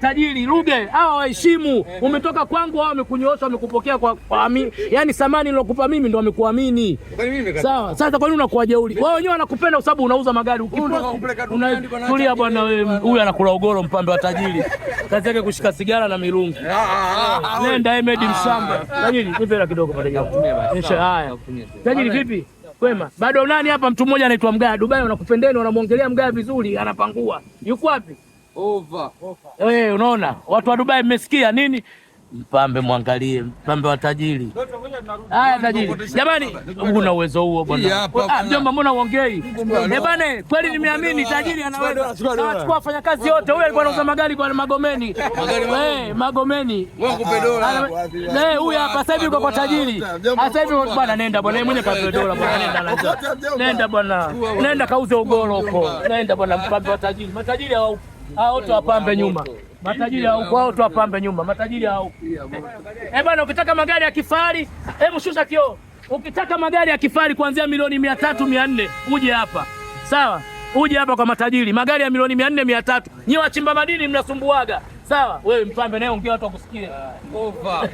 Tajiri Ruge, hawa waheshimu. Umetoka kwangu, hao wamekunyoosha, wamekupokea kwa yani samani nilokupa mimi ndio wamekuamini. Sawa. Sasa kwa nini unakuwa jeuri? Wao wenyewe wanakupenda kwa sababu unauza magari. Tulia bwana wewe. Huyu anakula ugoro mpambe wa tajiri. Kazi yake kushika sigara na mirungi. Nenda Emedi mshamba. Tajiri, nipe hela kidogo pale hapo. Haya. Tajiri vipi? Kwema. Bado nani hapa mtu mmoja anaitwa Mgaya Dubai, wanakupendeni, wanamuongelea Mgaya vizuri, anapangua. Yuko wapi? Over. Unaona? Watu wa Dubai mmesikia nini? Mpambe mwangalie, mpambe wa tajiri. Haya tajiri. Jamani, una uwezo huo bwana. Mjomba mbona uongei? Bwana, kweli nimeamini tajiri anaweza. Anachukua wafanyakazi wote. Huyu alikuwa anauza magari kwa Magomeni. Magomeni. Wakupe dola. Huyu hapa sasa hivi yuko kwa tajiri. Sasa hivi bwana nenda bwana, mwenye kape dola bwana, nenda. Nenda bwana. Nenda kauze ugoro huko. Nenda bwana, mpambe wa tajiri. Matajiri wote wapambe nyuma. Matajiri wote wapambe nyuma. Matajiri hao. Bwana, ukitaka magari ya kifahari, hebu shusha kioo. Ukitaka magari ya kifahari kuanzia milioni 300 400 uje hapa. Sawa? Uje hapa kwa matajiri. Magari ya milioni 400 300. Nyewe wachimba madini mnasumbuaga. Sawa? Wewe mpambe naye ongea watu wakusikie. Over.